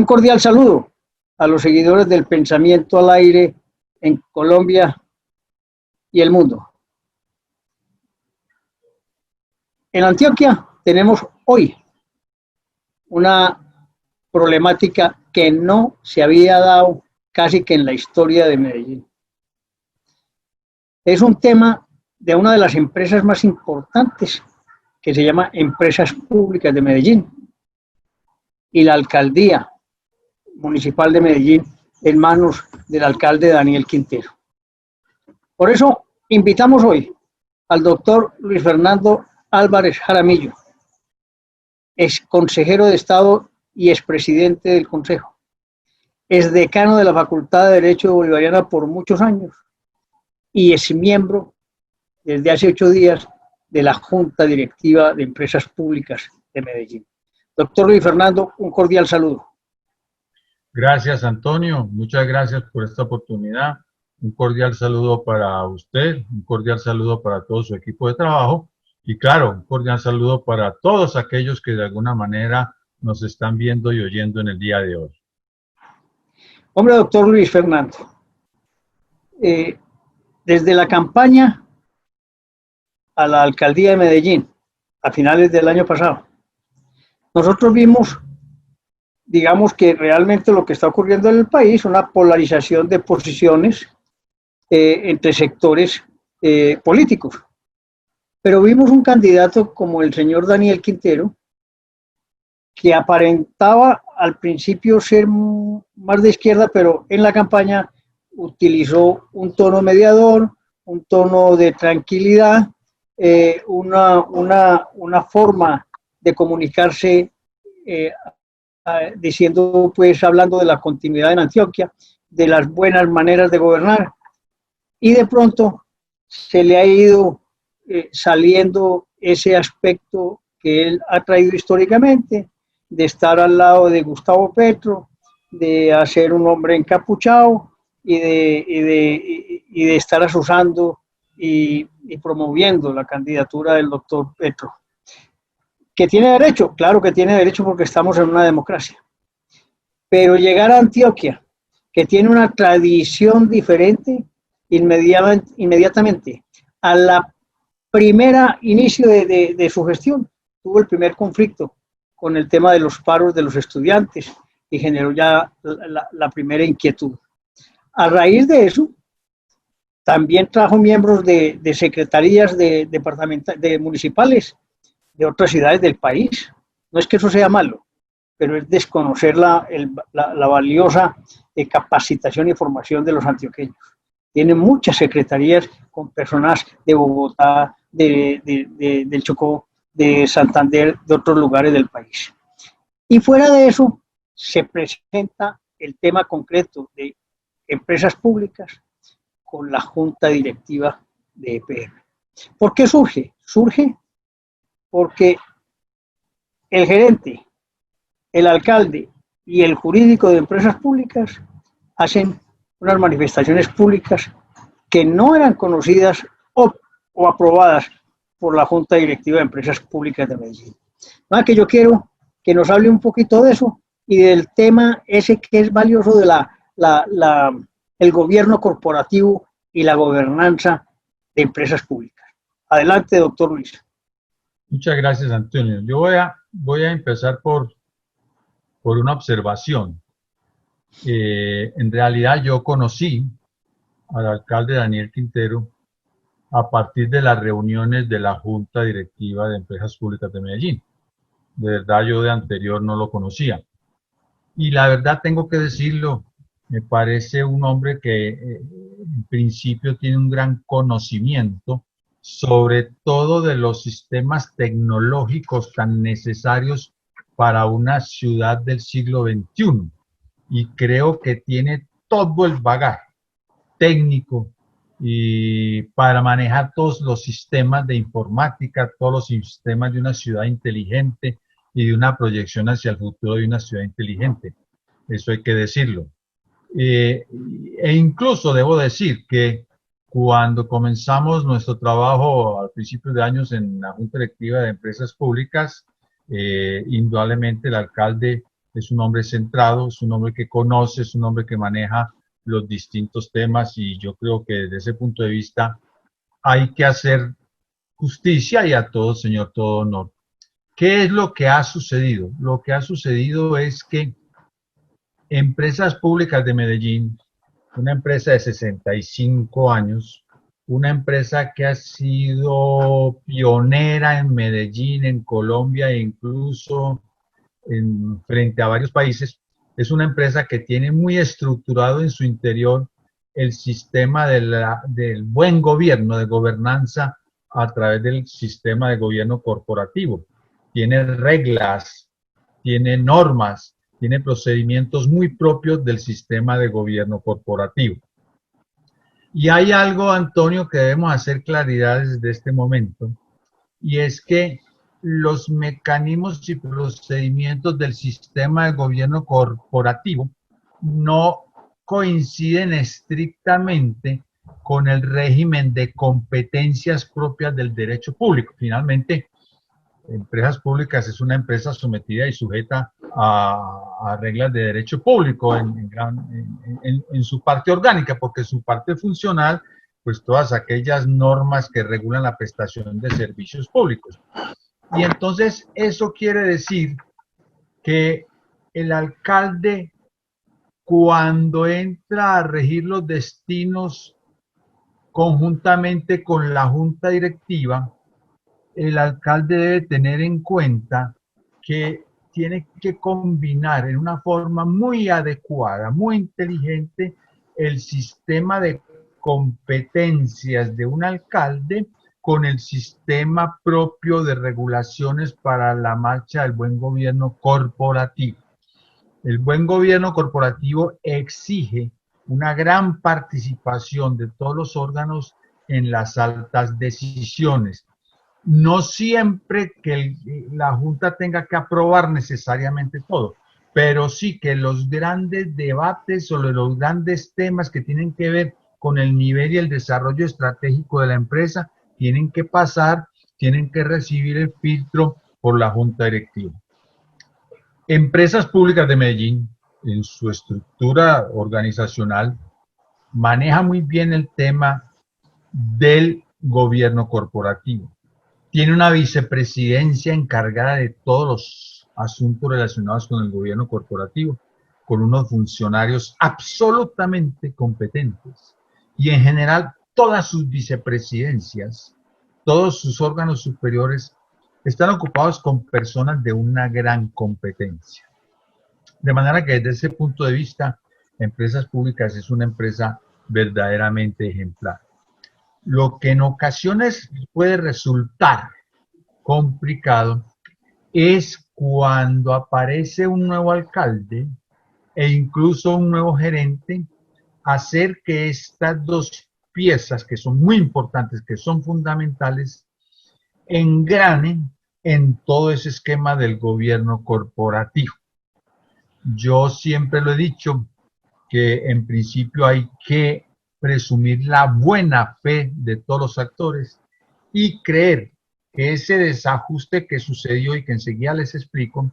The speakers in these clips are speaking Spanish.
Un cordial saludo a los seguidores del Pensamiento al Aire en Colombia y el mundo. En Antioquia tenemos hoy una problemática que no se había dado casi que en la historia de Medellín. Es un tema de una de las empresas más importantes que se llama Empresas Públicas de Medellín y la alcaldía municipal de Medellín en manos del alcalde Daniel Quintero. Por eso invitamos hoy al doctor Luis Fernando Álvarez Jaramillo, ex consejero de Estado y expresidente del Consejo, ex decano de la Facultad de Derecho Bolivariana por muchos años y es miembro desde hace 8 días de la Junta Directiva de Empresas Públicas de Medellín. Doctor Luis Fernando, un cordial saludo. Gracias, Antonio. Muchas gracias por esta oportunidad. Un cordial saludo para usted, un cordial saludo para todo su equipo de trabajo y, claro, un cordial saludo para todos aquellos que de alguna manera nos están viendo y oyendo en el día de hoy. Hombre, doctor Luis Fernando, desde la campaña a la alcaldía de Medellín, a finales del año pasado, nosotros vimos, digamos que realmente lo que está ocurriendo en el país, una polarización de posiciones entre sectores políticos. Pero vimos un candidato como el señor Daniel Quintero, que aparentaba al principio ser más de izquierda, pero en la campaña utilizó un tono mediador, un tono de tranquilidad, una forma de comunicarse diciendo, pues, hablando de la continuidad en Antioquia, de las buenas maneras de gobernar, y de pronto se le ha ido saliendo ese aspecto que él ha traído históricamente, de estar al lado de Gustavo Petro, de hacer un hombre encapuchado y de estar asusando y promoviendo la candidatura del doctor Petro. ¿Que tiene derecho? Claro que tiene derecho porque estamos en una democracia. Pero llegar a Antioquia, que tiene una tradición diferente, inmediatamente a la primera inicio de su gestión, tuvo el primer conflicto con el tema de los paros de los estudiantes y generó ya la primera inquietud. A raíz de eso, también trajo miembros de secretarías de municipales de otras ciudades del país. No es que eso sea malo, pero es desconocer la valiosa capacitación y formación de los antioqueños. Tienen muchas secretarías con personas de Bogotá, del Chocó, de Santander, de otros lugares del país. Y fuera de eso, se presenta el tema concreto de empresas públicas con la Junta Directiva de EPM. ¿Por qué surge? Surge porque el gerente, el alcalde y el jurídico de empresas públicas hacen unas manifestaciones públicas que no eran conocidas o aprobadas por la Junta Directiva de Empresas Públicas de Medellín. Nada, que yo quiero que nos hable un poquito de eso y del tema ese que es valioso de el gobierno corporativo y la gobernanza de empresas públicas. Adelante, doctor Luis. Muchas gracias, Antonio. Yo voy a empezar por una observación. En realidad yo conocí al alcalde Daniel Quintero a partir de las reuniones de la Junta Directiva de Empresas Públicas de Medellín. De verdad yo de anterior no lo conocía. Y la verdad tengo que decirlo, me parece un hombre que en principio tiene un gran conocimiento sobre todo de los sistemas tecnológicos tan necesarios para una ciudad del siglo XXI. Y creo que tiene todo el bagaje técnico y para manejar todos los sistemas de informática, todos los sistemas de una ciudad inteligente y de una proyección hacia el futuro de una ciudad inteligente. Eso hay que decirlo. E incluso debo decir que cuando comenzamos nuestro trabajo al principio de años en la Junta Directiva de Empresas Públicas, indudablemente el alcalde es un hombre centrado, es un hombre que conoce, es un hombre que maneja los distintos temas y yo creo que desde ese punto de vista hay que hacer justicia y a todo señor, todo honor. ¿Qué es lo que ha sucedido? Lo que ha sucedido es que Empresas Públicas de Medellín, una empresa de 65 años, una empresa que ha sido pionera en Medellín, en Colombia e incluso frente a varios países, es una empresa que tiene muy estructurado en su interior el sistema del buen gobierno, de gobernanza a través del sistema de gobierno corporativo. Tiene reglas, tiene normas, tiene procedimientos muy propios del sistema de gobierno corporativo. Y hay algo, Antonio, que debemos hacer claridad desde este momento, y es que los mecanismos y procedimientos del sistema de gobierno corporativo no coinciden estrictamente con el régimen de competencias propias del derecho público. Finalmente, Empresas Públicas es una empresa sometida y sujeta a reglas de derecho público en su parte orgánica, porque su parte funcional, pues todas aquellas normas que regulan la prestación de servicios públicos. Y entonces eso quiere decir que el alcalde, cuando entra a regir los destinos conjuntamente con la junta directiva, el alcalde debe tener en cuenta que tiene que combinar en una forma muy adecuada, muy inteligente, el sistema de competencias de un alcalde con el sistema propio de regulaciones para la marcha del buen gobierno corporativo. El buen gobierno corporativo exige una gran participación de todos los órganos en las altas decisiones. No siempre que la Junta tenga que aprobar necesariamente todo, pero sí que los grandes debates sobre los grandes temas que tienen que ver con el nivel y el desarrollo estratégico de la empresa tienen que pasar, tienen que recibir el filtro por la Junta Directiva. Empresas Públicas de Medellín, en su estructura organizacional, maneja muy bien el tema del gobierno corporativo. Tiene una vicepresidencia encargada de todos los asuntos relacionados con el gobierno corporativo, con unos funcionarios absolutamente competentes. Y en general, todas sus vicepresidencias, todos sus órganos superiores, están ocupados con personas de una gran competencia. De manera que desde ese punto de vista, Empresas Públicas es una empresa verdaderamente ejemplar. Lo que en ocasiones puede resultar complicado es cuando aparece un nuevo alcalde e incluso un nuevo gerente, hacer que estas dos piezas que son muy importantes, que son fundamentales, engranen en todo ese esquema del gobierno corporativo. Yo siempre lo he dicho que en principio hay que presumir la buena fe de todos los actores y creer que ese desajuste que sucedió y que enseguida les explico,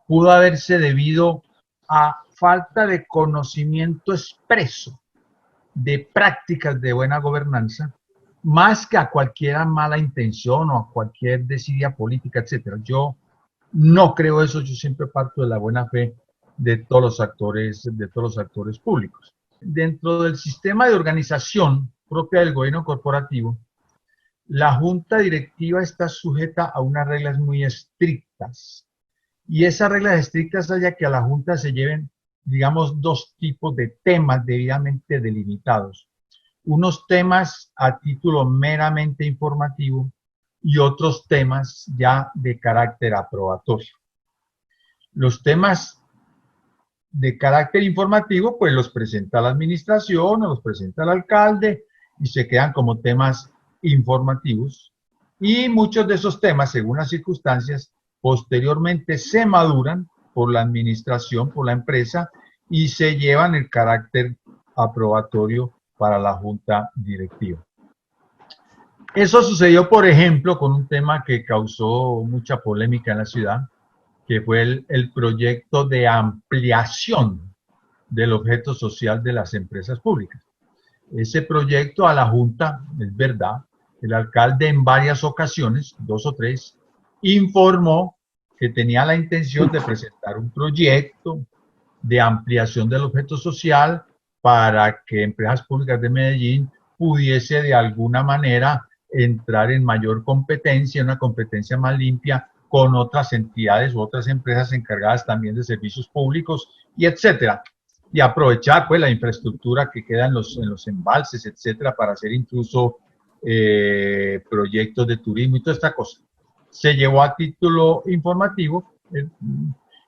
pudo haberse debido a falta de conocimiento expreso de prácticas de buena gobernanza, más que a cualquier mala intención o a cualquier desidia política, etc. Yo no creo eso, yo siempre parto de la buena fe de todos los actores públicos. Dentro del sistema de organización propia del gobierno corporativo, la junta directiva está sujeta a unas reglas muy estrictas. Y esas reglas estrictas haya que a la junta se lleven, digamos, dos tipos de temas debidamente delimitados. Unos temas a título meramente informativo y otros temas ya de carácter aprobatorio. Los temas de carácter informativo, pues los presenta la administración o los presenta el alcalde y se quedan como temas informativos. Y muchos de esos temas, según las circunstancias, posteriormente se maduran por la administración, por la empresa, y se llevan el carácter aprobatorio para la junta directiva. Eso sucedió, por ejemplo, con un tema que causó mucha polémica en la ciudad, que fue el proyecto de ampliación del objeto social de las empresas públicas. Ese proyecto a la Junta, es verdad, el alcalde en varias ocasiones, 2 o 3, informó que tenía la intención de presentar un proyecto de ampliación del objeto social para que empresas públicas de Medellín pudiese de alguna manera entrar en mayor competencia, una competencia más limpia con otras entidades u otras empresas encargadas también de servicios públicos y etcétera. Y aprovechar pues la infraestructura que queda en los embalses, etcétera, para hacer incluso proyectos de turismo y toda esta cosa. Se llevó a título informativo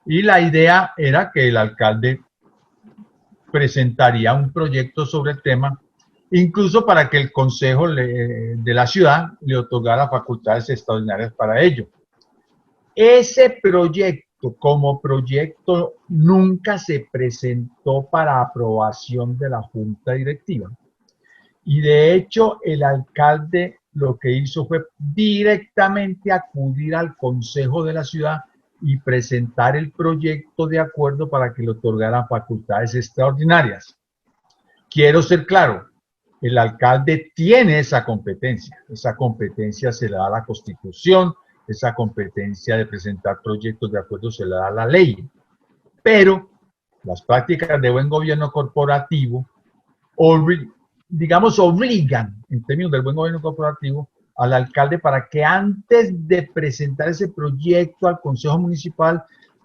y la idea era que el alcalde presentaría un proyecto sobre el tema, incluso para que el consejo de la ciudad le otorgara facultades extraordinarias para ello. Ese proyecto, como proyecto, nunca se presentó para aprobación de la junta directiva. Y de hecho, el alcalde lo que hizo fue directamente acudir al consejo de la ciudad y presentar el proyecto de acuerdo para que le otorgaran facultades extraordinarias. Quiero ser claro, el alcalde tiene esa competencia se le da a la Constitución, esa competencia de presentar proyectos de acuerdo se le da a la ley, pero las prácticas de buen gobierno corporativo, obligan, en términos del buen gobierno corporativo, al alcalde para que antes de presentar ese proyecto al Consejo Municipal,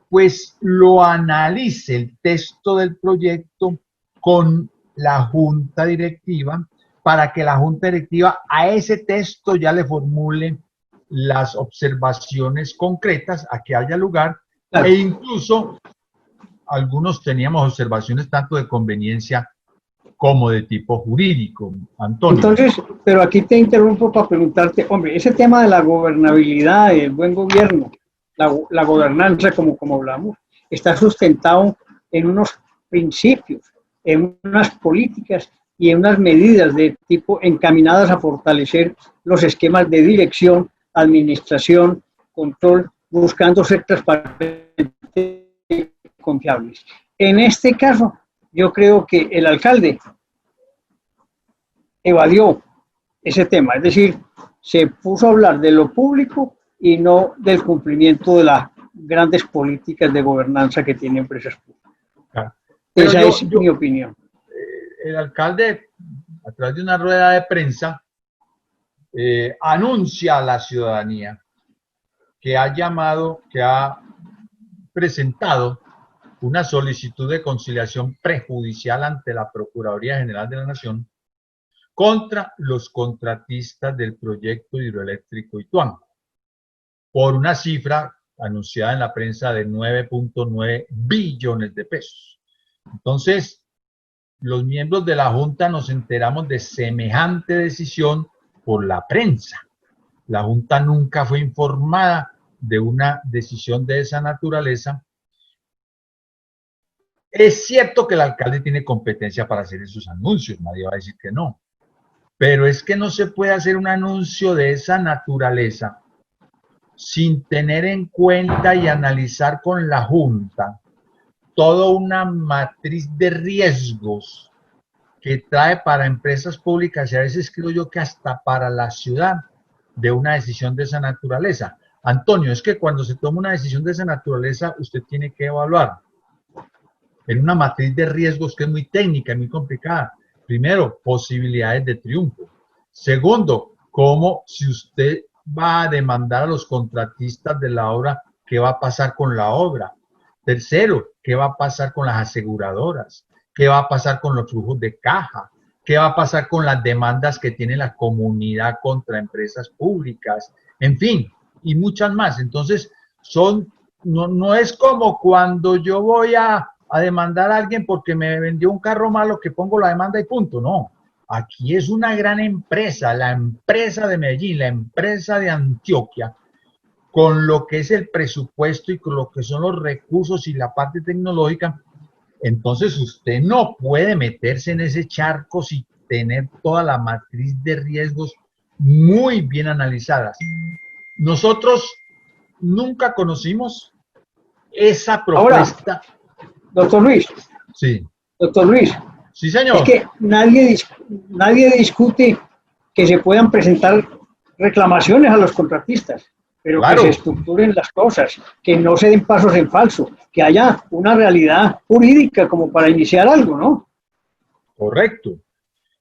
pues lo analice el texto del proyecto con la Junta Directiva, para que la Junta Directiva a ese texto ya le formule las observaciones concretas a que haya lugar, claro. E incluso algunos teníamos observaciones tanto de conveniencia como de tipo jurídico. Antonio. Entonces, pero aquí te interrumpo para preguntarte, hombre, ese tema de la gobernabilidad, el buen gobierno, la gobernanza, como hablamos, está sustentado en unos principios, en unas políticas y en unas medidas de tipo encaminadas a fortalecer los esquemas de dirección, administración, control, buscando ser transparentes y confiables. En este caso, yo creo que el alcalde evadió ese tema, es decir, se puso a hablar de lo público y no del cumplimiento de las grandes políticas de gobernanza que tienen empresas públicas. Claro. Esa es mi opinión. El alcalde, a través de una rueda de prensa, anuncia a la ciudadanía que ha presentado una solicitud de conciliación prejudicial ante la Procuraduría General de la Nación contra los contratistas del proyecto hidroeléctrico Ituán, por una cifra anunciada en la prensa de 9.9 billones de pesos. Entonces, los miembros de la Junta nos enteramos de semejante decisión por la prensa. La Junta nunca fue informada de una decisión de esa naturaleza. Es cierto que el alcalde tiene competencia para hacer esos anuncios, nadie va a decir que no. Pero es que no se puede hacer un anuncio de esa naturaleza sin tener en cuenta y analizar con la Junta toda una matriz de riesgos que trae para empresas públicas y a veces creo yo que hasta para la ciudad de una decisión de esa naturaleza. Antonio, es que cuando se toma una decisión de esa naturaleza, usted tiene que evaluar en una matriz de riesgos que es muy técnica y muy complicada. Primero, posibilidades de triunfo. Segundo, cómo si usted va a demandar a los contratistas de la obra, ¿qué va a pasar con la obra? Tercero, ¿qué va a pasar con las aseguradoras? ¿Qué va a pasar con los flujos de caja? ¿Qué va a pasar con las demandas que tiene la comunidad contra empresas públicas? En fin, y muchas más. Entonces, no es como cuando yo voy a demandar a alguien porque me vendió un carro malo que pongo la demanda y punto. No, aquí es una gran empresa, la empresa de Medellín, la empresa de Antioquia, con lo que es el presupuesto y con lo que son los recursos y la parte tecnológica. Entonces usted no puede meterse en ese charco sin tener toda la matriz de riesgos muy bien analizadas. Nosotros nunca conocimos esa Ahora, propuesta... doctor Luis, Sí, doctor Luis, sí, señor. es que nadie discute que se puedan presentar reclamaciones a los contratistas, pero que Claro, se estructuren las cosas, que no se den pasos en falso, que haya una realidad jurídica como para iniciar algo, ¿no? correcto.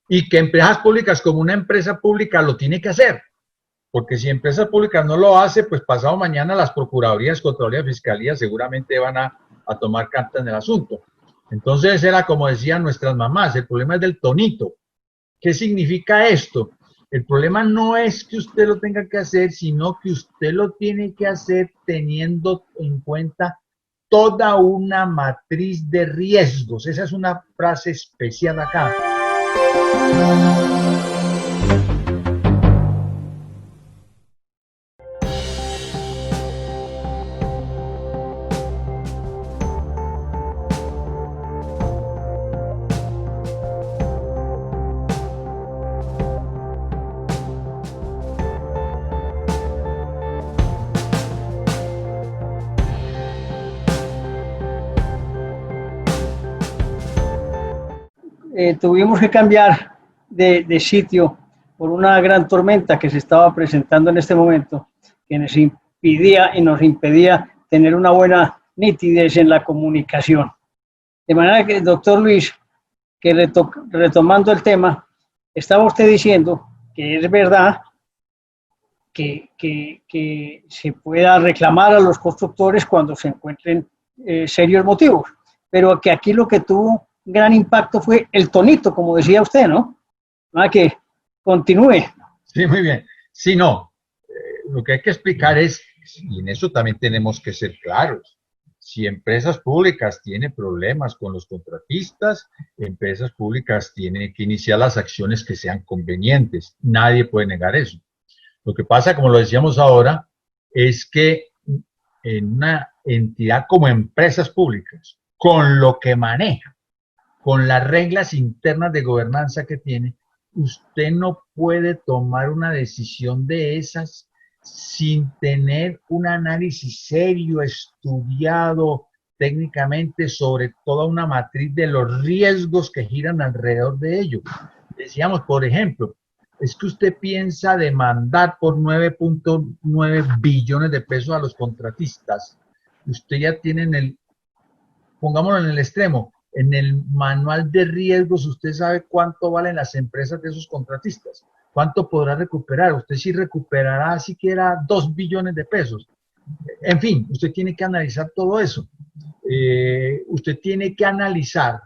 Y que empresas públicas como una empresa pública lo tiene que hacer. Porque si empresas públicas no lo hace, pues pasado mañana las procuradurías, contralorías, fiscalías seguramente van a tomar cartas en el asunto. Entonces era como decían nuestras mamás, el problema es del tonito. ¿Qué significa esto? El problema no es que usted lo tenga que hacer, sino que usted lo tiene que hacer teniendo en cuenta toda una matriz de riesgos. Esa es una frase especial acá. Tuvimos que cambiar de sitio por una gran tormenta que se estaba presentando en este momento, que nos impedía tener una buena nitidez en la comunicación. De manera que, doctor Luis, que retomando el tema, estaba usted diciendo que es verdad que se pueda reclamar a los constructores cuando se encuentren serios motivos, pero que aquí lo que tuvo gran impacto fue el tonito, como decía usted, ¿no? Para que continúe. Sí, muy bien. Sí, no. Lo que hay que explicar es, y en eso también tenemos que ser claros, si empresas públicas tienen problemas con los contratistas, empresas públicas tienen que iniciar las acciones que sean convenientes. Nadie puede negar eso. Lo que pasa, como lo decíamos ahora, es que en una entidad como empresas públicas, con lo que maneja, con las reglas internas de gobernanza que tiene, usted no puede tomar una decisión de esas sin tener un análisis serio, estudiado técnicamente sobre toda una matriz de los riesgos que giran alrededor de ello. Decíamos, por ejemplo, es que usted piensa demandar por 9.9 billones de pesos a los contratistas. Usted ya tiene pongámoslo en el extremo, en el manual de riesgos usted sabe cuánto valen las empresas de esos contratistas, cuánto podrá recuperar, usted sí recuperará siquiera 2 billones de pesos. En fin, usted tiene que analizar todo eso. Usted tiene que analizar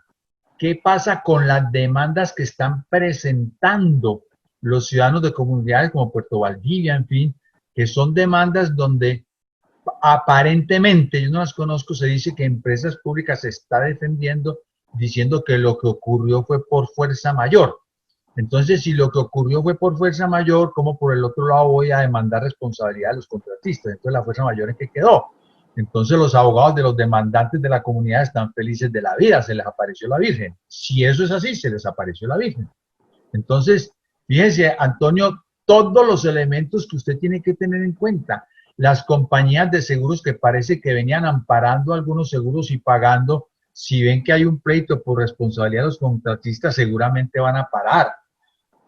qué pasa con las demandas que están presentando los ciudadanos de comunidades como Puerto Valdivia, en fin, que son demandas donde aparentemente, yo no las conozco, se dice que empresas públicas se está defendiendo diciendo que lo que ocurrió fue por fuerza mayor. Entonces, si lo que ocurrió fue por fuerza mayor, ¿cómo por el otro lado voy a demandar responsabilidad de los contratistas? Entonces, la fuerza mayor es que quedó. Entonces, los abogados de los demandantes de la comunidad están felices de la vida, se les apareció la Virgen. Si eso es así, se les apareció la Virgen. Entonces, fíjese, Antonio, todos los elementos que usted tiene que tener en cuenta. Las compañías de seguros que parece que venían amparando algunos seguros y pagando, si ven que hay un pleito por responsabilidad de los contratistas, seguramente van a parar.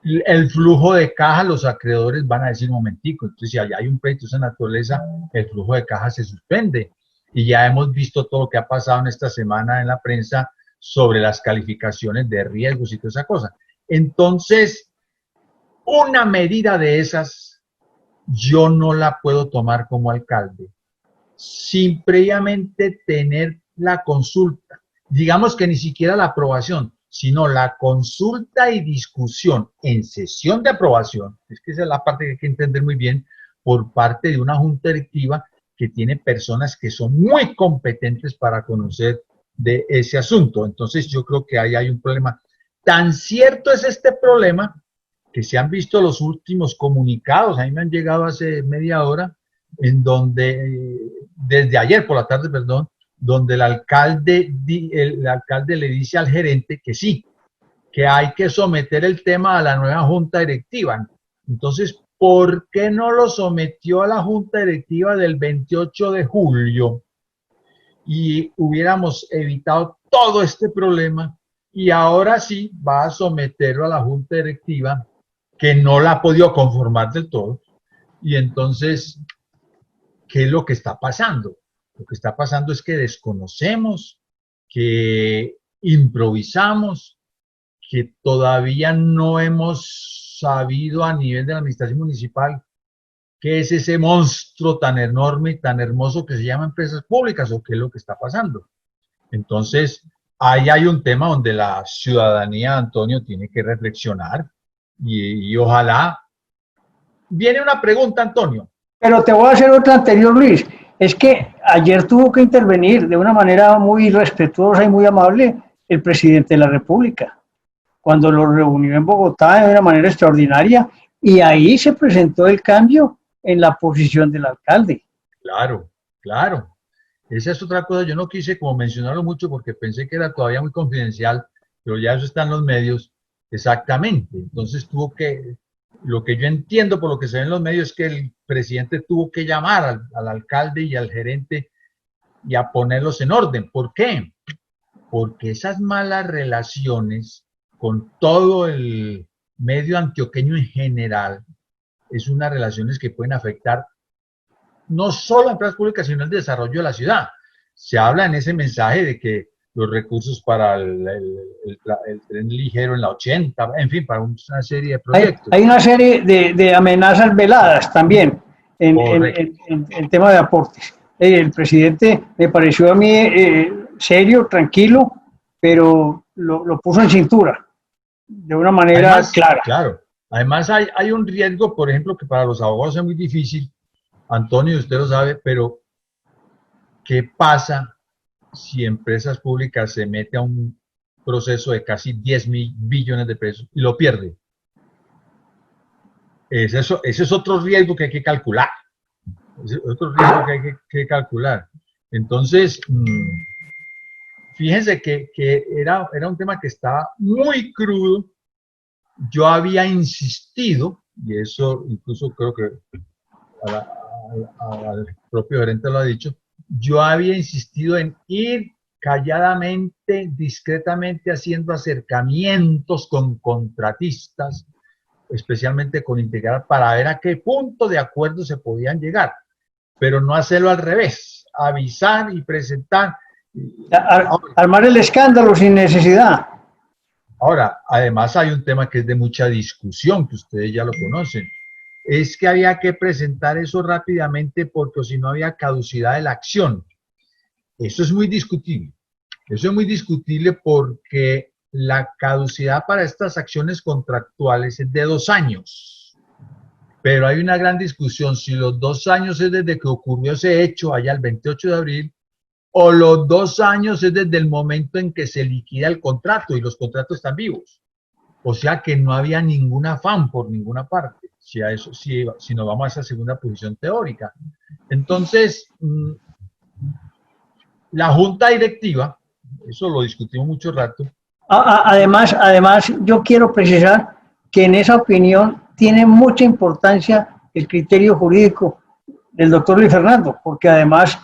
El flujo de caja, los acreedores van a decir, un momentico, entonces si allá hay un pleito de esa naturaleza, el flujo de caja se suspende. Y ya hemos visto todo lo que ha pasado en esta semana en la prensa sobre las calificaciones de riesgos y toda esa cosa. Entonces, una medida de esas yo no la puedo tomar como alcalde sin previamente tener la consulta. Digamos que ni siquiera la aprobación, sino la consulta y discusión en sesión de aprobación, es que esa es la parte que hay que entender muy bien, por parte de una junta directiva que tiene personas que son muy competentes para conocer de ese asunto. Entonces yo creo que ahí hay un problema. Tan cierto es este problema que se han visto los últimos comunicados, a mí me han llegado hace media hora, en donde, desde ayer por la tarde, perdón, donde el alcalde le dice al gerente que sí, que hay que someter el tema a la nueva junta directiva. Entonces, ¿por qué no lo sometió a la junta directiva del 28 de julio? y hubiéramos evitado todo este problema, y ahora sí va a someterlo a la junta directiva, que no la ha podido conformar del todo. Y entonces, ¿qué es lo que está pasando? Lo que está pasando es que desconocemos, que improvisamos, que todavía no hemos sabido a nivel de la administración municipal qué es ese monstruo tan enorme y tan hermoso que se llama empresas públicas, o qué es lo que está pasando. Entonces, ahí hay un tema donde la ciudadanía, Antonio, tiene que reflexionar, y ojalá. Viene una pregunta, Antonio. Pero te voy a hacer otra anterior, Luis. Es que ayer tuvo que intervenir de una manera muy respetuosa y muy amable el presidente de la República, cuando lo reunió en Bogotá de una manera extraordinaria, y ahí se presentó el cambio en la posición del alcalde. Claro, claro. Esa es otra cosa. Yo no quise como mencionarlo mucho porque pensé que era todavía muy confidencial, pero ya eso está en los medios. Exactamente. Entonces lo que yo entiendo por lo que se ve en los medios es que el presidente tuvo que llamar al alcalde y al gerente y a ponerlos en orden. ¿Por qué? Porque esas malas relaciones con todo el medio antioqueño en general es unas relaciones que pueden afectar no solo a empresas públicas, sino el desarrollo de la ciudad. Se habla en ese mensaje de que los recursos para el tren ligero en la 80, en fin, para una serie de proyectos. Hay una serie de amenazas veladas también en tema de aportes. El presidente me pareció a mí serio, tranquilo, pero lo puso en cintura de una manera Además, clara. claro, además hay un riesgo, por ejemplo, que para los abogados es muy difícil. Antonio, usted lo sabe, pero ¿qué pasa si empresas públicas se mete a un proceso de casi 10.000 billones de pesos y lo pierde? Ese es otro riesgo que hay que calcular. Ese es otro riesgo que hay que calcular. Entonces, fíjense que era un tema que estaba muy crudo. Yo había insistido, y eso incluso creo que al propio gerente lo ha dicho, yo había insistido en ir calladamente, discretamente, haciendo acercamientos con contratistas, especialmente con Integral, para ver a qué punto de acuerdo se podían llegar, pero no hacerlo al revés, avisar y presentar. Armar el escándalo sin necesidad. Ahora, además hay un tema que es de mucha discusión, que ustedes ya lo conocen, es que había que presentar eso rápidamente porque si no había caducidad de la acción. Eso es muy discutible. Eso es muy discutible porque la caducidad para estas acciones contractuales es de 2 años. Pero hay una gran discusión si los 2 años es desde que ocurrió ese hecho allá el 28 de abril o los 2 años es desde el momento en que se liquida el contrato y los contratos están vivos. O sea que no había ningún afán por ninguna parte, si nos vamos a esa segunda posición teórica. Entonces, la junta directiva, eso lo discutimos mucho rato. Además, yo quiero precisar que en esa opinión tiene mucha importancia el criterio jurídico del doctor Luis Fernando, porque además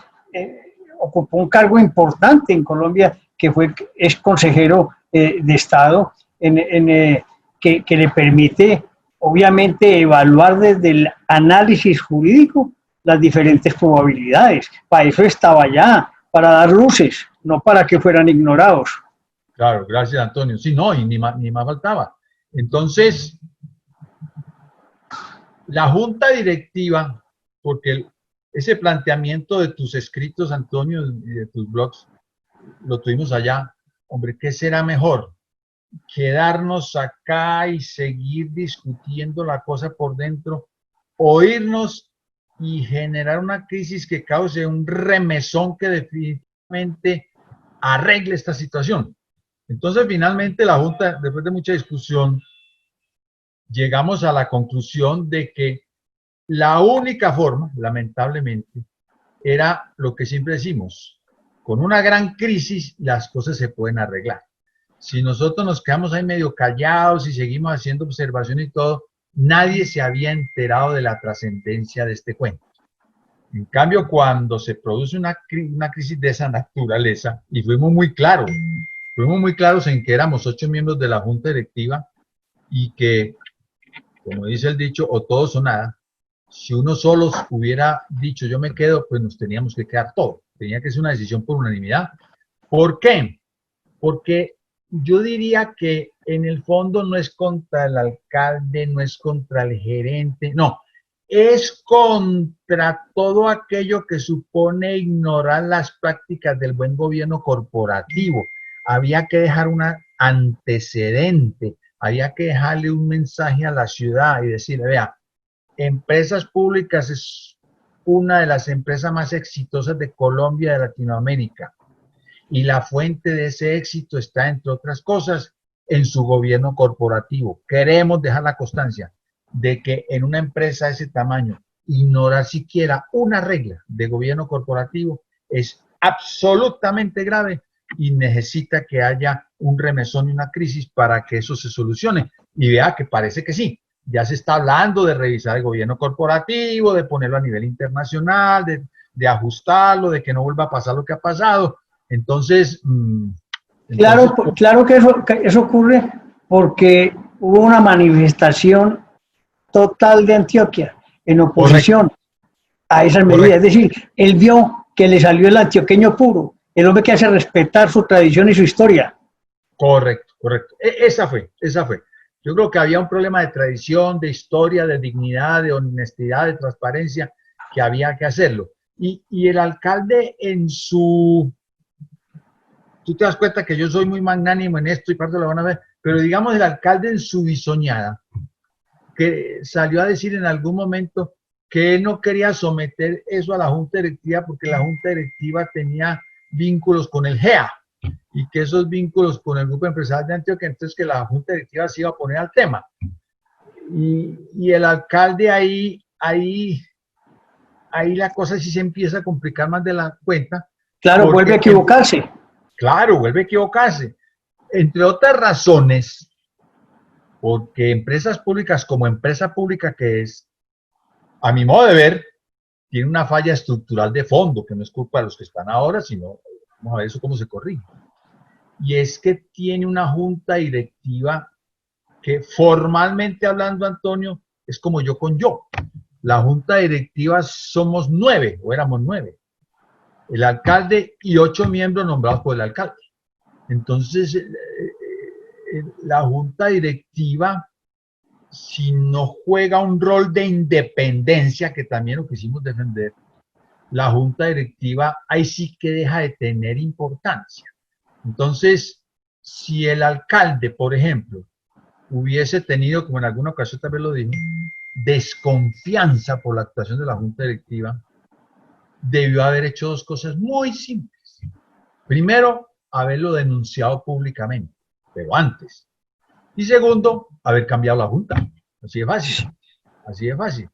ocupó un cargo importante en Colombia, que es consejero de Estado, que le permite, obviamente, evaluar desde el análisis jurídico las diferentes probabilidades. Para eso estaba allá, para dar luces, no para que fueran ignorados. Claro, gracias, Antonio. Sí, no, y ni más faltaba. Entonces, la junta directiva, porque ese planteamiento de tus escritos, Antonio, y de tus blogs, lo tuvimos allá. Hombre, ¿qué será mejor? ¿Quedarnos acá y seguir discutiendo la cosa por dentro? ¿O irnos y generar una crisis que cause un remesón que definitivamente arregle esta situación? Entonces, finalmente, la Junta, después de mucha discusión, llegamos a la conclusión de que la única forma, lamentablemente, era lo que siempre decimos: con una gran crisis las cosas se pueden arreglar. Si nosotros nos quedamos ahí medio callados y seguimos haciendo observación y todo, nadie se había enterado de la trascendencia de este cuento. En cambio, cuando se produce una crisis de esa naturaleza, y fuimos muy claros en que éramos 8 miembros de la junta directiva y que, como dice el dicho, o todos o nada, si uno solo hubiera dicho yo me quedo, pues nos teníamos que quedar todos. Tenía que ser una decisión por unanimidad. ¿Por qué? Porque yo diría que en el fondo no es contra el alcalde, no es contra el gerente, no, es contra todo aquello que supone ignorar las prácticas del buen gobierno corporativo. Había que dejar un antecedente, había que dejarle un mensaje a la ciudad y decirle, vea, Empresas Públicas es una de las empresas más exitosas de Colombia y de Latinoamérica. Y la fuente de ese éxito está, entre otras cosas, en su gobierno corporativo. Queremos dejar la constancia de que en una empresa de ese tamaño, ignorar siquiera una regla de gobierno corporativo es absolutamente grave y necesita que haya un remesón y una crisis para que eso se solucione. Y vea que parece que sí. Ya se está hablando de revisar el gobierno corporativo, de ponerlo a nivel internacional, de ajustarlo, de que no vuelva a pasar lo que ha pasado. Entonces, claro que eso ocurre porque hubo una manifestación total de Antioquia en oposición a esas medidas. Es decir, él vio que le salió el antioqueño puro, el hombre que hace respetar su tradición y su historia. Correcto. Esa fue. Yo creo que había un problema de tradición, de historia, de dignidad, de honestidad, de transparencia, que había que hacerlo. Y el alcalde en su... Tú te das cuenta que yo soy muy magnánimo en esto y parte lo van a ver, pero digamos el alcalde en su bisoñada, que salió a decir en algún momento que él no quería someter eso a la junta directiva porque la junta directiva tenía vínculos con el GEA y que esos vínculos con el grupo empresarial de Antioquia, entonces que la junta directiva se iba a poner al tema. Y el alcalde ahí la cosa sí se empieza a complicar más de la cuenta. Claro, vuelve a equivocarse. Claro, vuelve a equivocarse. Entre otras razones, porque Empresas Públicas, como empresa pública que es, a mi modo de ver, tiene una falla estructural de fondo, que no es culpa de los que están ahora, sino, vamos a ver eso cómo se corrige. Y es que tiene una junta directiva que formalmente hablando, Antonio, es como yo con yo. La junta directiva somos 9, o éramos 9. El alcalde y 8 miembros nombrados por el alcalde. Entonces, la junta directiva, si no juega un rol de independencia, que también lo quisimos defender, la junta directiva ahí sí que deja de tener importancia. Entonces, si el alcalde, por ejemplo, hubiese tenido, como en alguna ocasión también lo dijo, desconfianza por la actuación de la junta directiva, debió haber hecho 2 cosas muy simples. Primero, haberlo denunciado públicamente, pero antes. Y segundo, haber cambiado la junta. Así de fácil.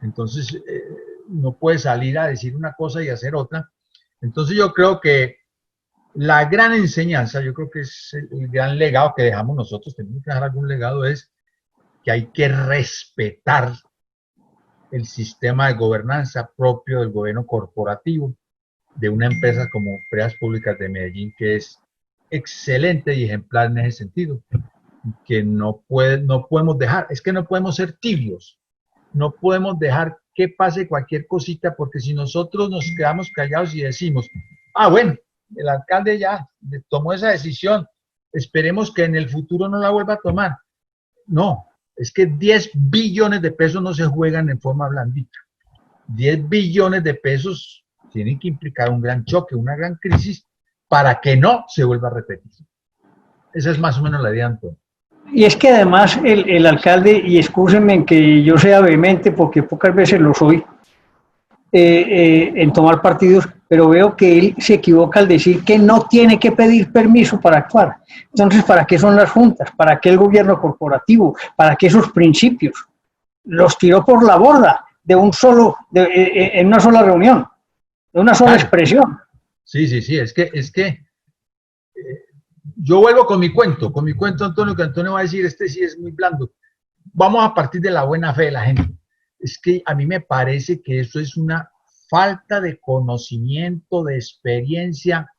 Entonces, no puede salir a decir una cosa y hacer otra. Entonces, yo creo que la gran enseñanza, yo creo que es el gran legado que dejamos nosotros, tenemos que dejar algún legado, es que hay que respetar el sistema de gobernanza propio del gobierno corporativo de una empresa como Empresas Públicas de Medellín, que es excelente y ejemplar en ese sentido, que no podemos dejar, es que no podemos ser tibios, no podemos dejar que pase cualquier cosita, porque si nosotros nos quedamos callados y decimos, bueno, el alcalde ya tomó esa decisión, esperemos que en el futuro no la vuelva a tomar. No, es que 10 billones de pesos no se juegan en forma blandita. 10 billones de pesos tienen que implicar un gran choque, una gran crisis, para que no se vuelva a repetir. Esa es más o menos la idea, Antonio. Y es que además el alcalde, y excúsenme en que yo sea vehemente, porque pocas veces lo soy, en tomar partidos, pero veo que él se equivoca al decir que no tiene que pedir permiso para actuar. Entonces, ¿para qué son las juntas? ¿Para qué el gobierno corporativo? ¿Para qué esos principios? Los tiró por la borda en una sola reunión, de una sola expresión. Sí, es que yo vuelvo con mi cuento, Antonio, que Antonio va a decir, este sí es muy blando. Vamos a partir de la buena fe de la gente. Es que a mí me parece que eso es una falta de conocimiento, de experiencia,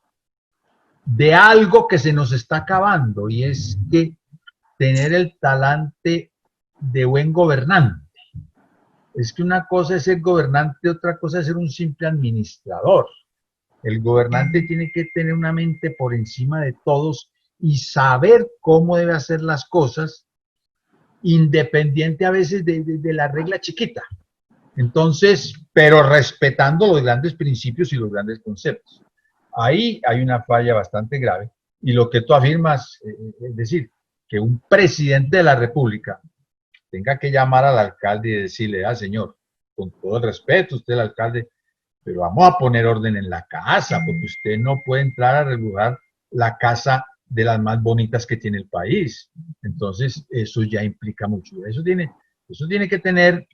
de algo que se nos está acabando, y es que tener el talante de buen gobernante. Es que una cosa es ser gobernante, otra cosa es ser un simple administrador. El gobernante tiene que tener una mente por encima de todos y saber cómo debe hacer las cosas, independiente a veces de la regla chiquita. Entonces, pero respetando los grandes principios y los grandes conceptos. Ahí hay una falla bastante grave. Y lo que tú afirmas, es decir, que un presidente de la República tenga que llamar al alcalde y decirle, señor, con todo el respeto, usted es el alcalde, pero vamos a poner orden en la casa, porque usted no puede entrar a regular la casa de las más bonitas que tiene el país. Entonces, eso ya implica mucho. Eso tiene que tener,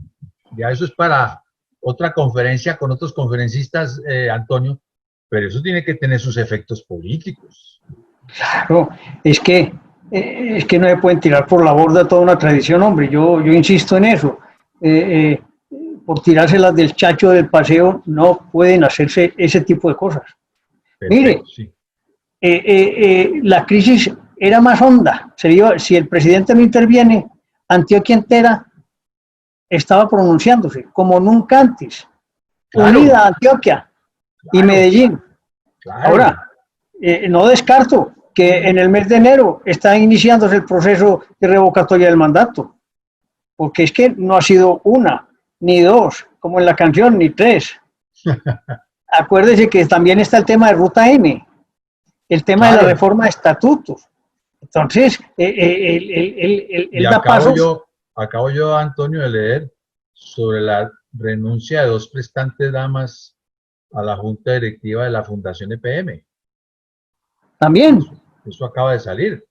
ya eso es para otra conferencia con otros conferencistas, Antonio, pero eso tiene que tener sus efectos políticos. Claro, es que no se pueden tirar por la borda toda una tradición, hombre. Yo insisto en eso. Por tirárselas del chacho del paseo, no pueden hacerse ese tipo de cosas. Perfecto, mire, sí. La crisis era más honda. Si el presidente no interviene, Antioquia entera estaba pronunciándose como nunca antes. Claro. Unida Antioquia, claro, y Medellín. Claro. Ahora, no descarto que en el mes de enero está iniciándose el proceso de revocatoria del mandato, porque es que no ha sido una, ni dos, como en la canción, ni tres. Acuérdese que también está el tema de Ruta M, el tema de la reforma de estatutos. Entonces, él da pasos. Acabo yo, Antonio, de leer sobre la renuncia de dos prestantes damas a la junta directiva de la Fundación EPM. También. Eso acaba de salir.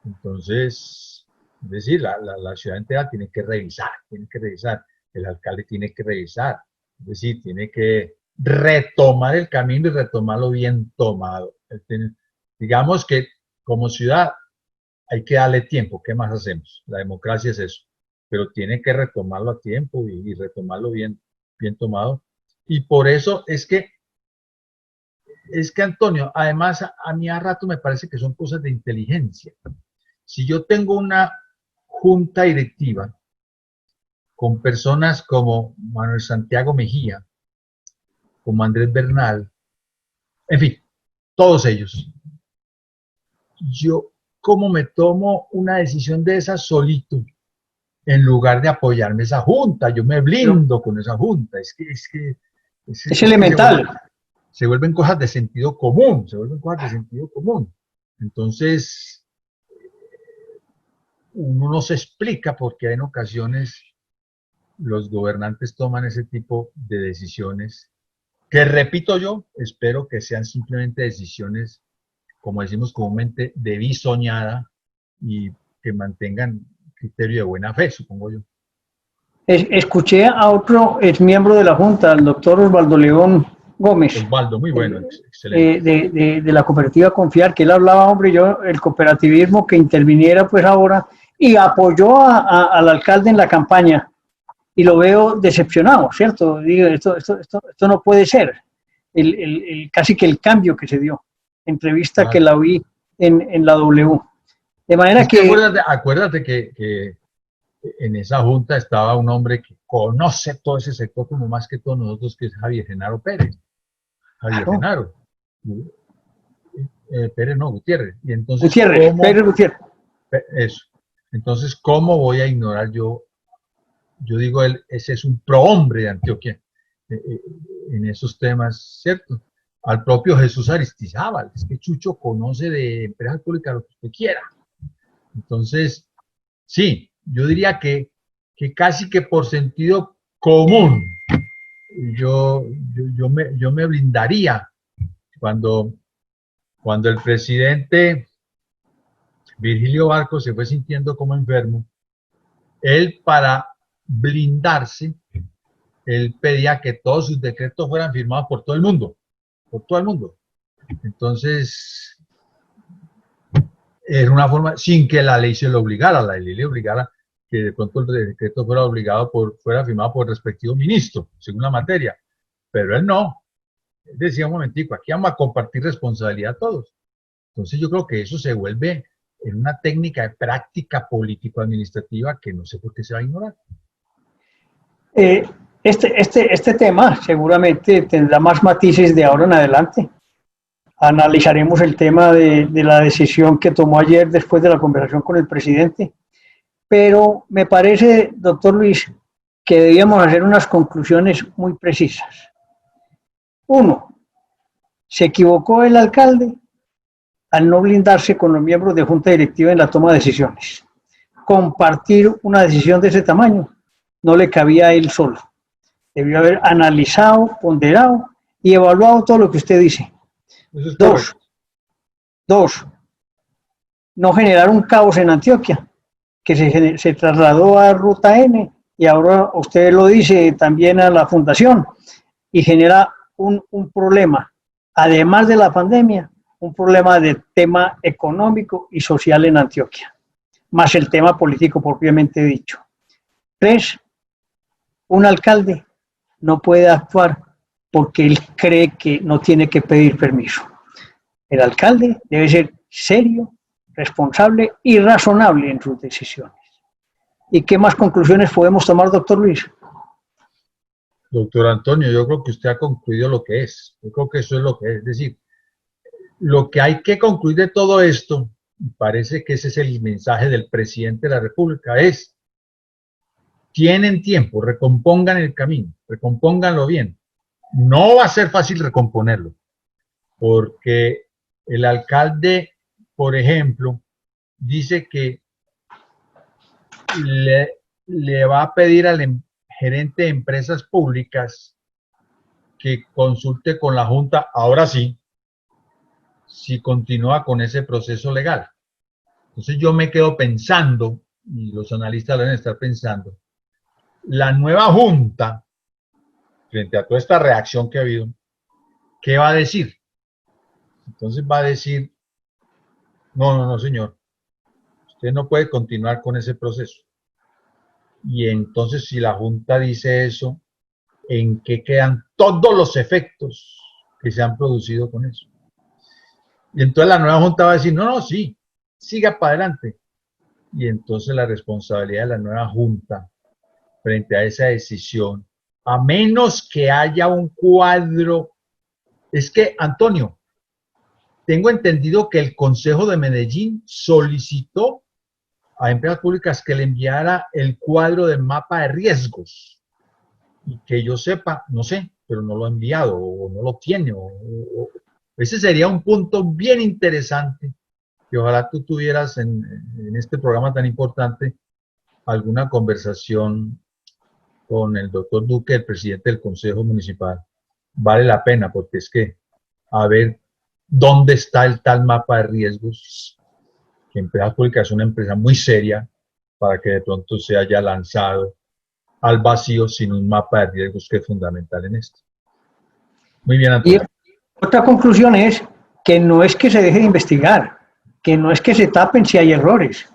Entonces, es decir, la ciudad entera tiene que revisar, el alcalde tiene que revisar, es decir, tiene que retomar el camino y retomarlo bien tomado. Digamos que como ciudad hay que darle tiempo, ¿qué más hacemos? La democracia es eso, pero tiene que retomarlo a tiempo y retomarlo bien tomado. Y por eso es que Antonio, además a mí a rato me parece que son cosas de inteligencia. Si yo tengo una junta directiva con personas como Manuel Santiago Mejía, como Andrés Bernal, en fin, todos ellos, yo ¿cómo me tomo una decisión de esa solito en lugar de apoyarme esa junta? Yo me blindo con esa junta. Es elemental. Se vuelven cosas de sentido común, Entonces, uno no se explica por qué en ocasiones los gobernantes toman ese tipo de decisiones, que repito yo, espero que sean simplemente decisiones, como decimos comúnmente, de bisoñada y que mantengan criterio de buena fe, supongo yo. Escuché a otro exmiembro de la Junta, el doctor Osvaldo León Gómez. Osvaldo, muy bueno, excelente. De la cooperativa Confiar, que él hablaba, hombre, el cooperativismo que interviniera pues ahora, y apoyó al alcalde en la campaña, y lo veo decepcionado, ¿cierto? Digo, esto no puede ser, casi que el cambio que se dio, entrevista que la vi en la W. De manera que... Acuérdate que en esa junta estaba un hombre que conoce todo ese sector como más que todos nosotros, que es Javier Genaro Pérez. Genaro. Pérez no, Gutiérrez. Y entonces, Pérez Gutiérrez. Eso. Entonces, ¿cómo voy a ignorar yo? Yo digo, ese es un prohombre de Antioquia en esos temas, ¿cierto? Al propio Jesús Aristizábal. Es que Chucho conoce de empresas públicas lo que usted quiera. Entonces, sí, yo diría que casi que por sentido común, yo me blindaría cuando el presidente Virgilio Barco se fue sintiendo como enfermo. Él, para blindarse, él pedía que todos sus decretos fueran firmados por todo el mundo. Entonces, era una forma, sin que la ley se lo obligara, la ley le obligara que de pronto el decreto fuera firmado por el respectivo ministro, según la materia. pero él no. Él decía, un momentico, aquí vamos a compartir responsabilidad todos. Entonces yo creo que eso se vuelve en una técnica de práctica político-administrativa que no sé por qué se va a ignorar. Este tema seguramente tendrá más matices de ahora en adelante. Analizaremos el tema de la decisión que tomó ayer después de la conversación con el presidente. Pero me parece, doctor Luis, que debíamos hacer unas conclusiones muy precisas. Uno, se equivocó el alcalde al no blindarse con los miembros de junta directiva en la toma de decisiones. Compartir una decisión de ese tamaño no le cabía a él solo. Debió haber analizado, ponderado y evaluado todo lo que usted dice. Dos, no generar un caos en Antioquia, que se trasladó a Ruta N y ahora usted lo dice también a la fundación y genera un problema, además de la pandemia, un problema de tema económico y social en Antioquia, más el tema político propiamente dicho. 3, un alcalde no puede actuar porque él cree que no tiene que pedir permiso. El alcalde debe ser serio, responsable y razonable en sus decisiones. ¿Y qué más conclusiones podemos tomar, doctor Luis? Doctor Antonio, yo creo que usted ha concluido lo que es. Yo creo que eso es lo que es. Es decir, lo que hay que concluir de todo esto, y parece que ese es el mensaje del presidente de la República, es: tienen tiempo, recompongan el camino, recompónganlo bien. No va a ser fácil recomponerlo, porque el alcalde, por ejemplo, dice que le va a pedir al gerente de empresas públicas que consulte con la Junta, ahora sí, si continúa con ese proceso legal. Entonces yo me quedo pensando, y los analistas deben estar pensando, la nueva Junta, frente a toda esta reacción que ha habido, ¿qué va a decir? Entonces va a decir, no, señor, usted no puede continuar con ese proceso. Y entonces si la Junta dice eso, ¿en qué quedan todos los efectos que se han producido con eso? Y entonces la nueva Junta va a decir, no, sí, siga para adelante. Y entonces la responsabilidad de la nueva Junta frente a esa decisión, a menos que haya un cuadro, es que, Antonio, tengo entendido que el Consejo de Medellín solicitó a empresas públicas que le enviara el cuadro del mapa de riesgos. Y que yo sepa, no sé, pero no lo ha enviado o no lo tiene. Ese sería un punto bien interesante que ojalá tú tuvieras en este programa tan importante alguna conversación con el doctor Duque, el presidente del Consejo Municipal. Vale la pena porque es que a ver dónde está el tal mapa de riesgos, que Empresas Públicas es una empresa muy seria para que de pronto se haya lanzado al vacío sin un mapa de riesgos que es fundamental en esto. Muy bien, Antonio. Y otra conclusión es que no es que se deje de investigar, que no es que se tapen si hay errores,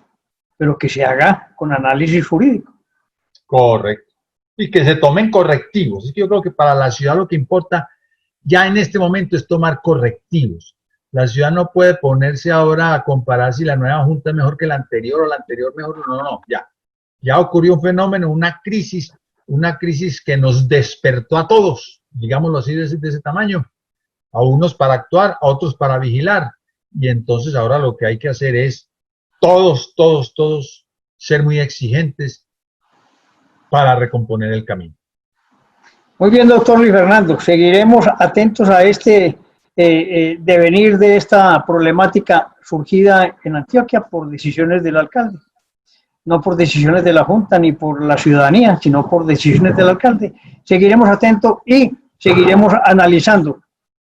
pero que se haga con análisis jurídico. Correcto. Y que se tomen correctivos. Es que yo creo que para la ciudad lo que importa ya en este momento es tomar correctivos. La ciudad no puede ponerse ahora a comparar si la nueva Junta es mejor que la anterior o la anterior mejor. No, ya. Ya ocurrió un fenómeno, una crisis que nos despertó a todos, digámoslo así, de ese tamaño. A unos para actuar, a otros para vigilar. Y entonces ahora lo que hay que hacer es todos ser muy exigentes para recomponer el camino. Muy bien, doctor Luis Fernando. Seguiremos atentos a este devenir de esta problemática surgida en Antioquia por decisiones del alcalde. No por decisiones de la Junta ni por la ciudadanía, sino por decisiones del alcalde. Seguiremos atentos y seguiremos analizando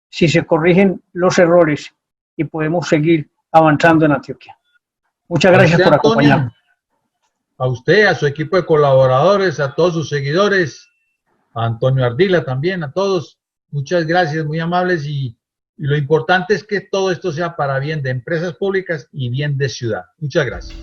si se corrigen los errores y podemos seguir avanzando en Antioquia. Muchas gracias por acompañarnos. A usted, a su equipo de colaboradores, a todos sus seguidores, a Antonio Ardila también, a todos. Muchas gracias, muy amables, y lo importante es que todo esto sea para bien de empresas públicas y bien de ciudad. Muchas gracias.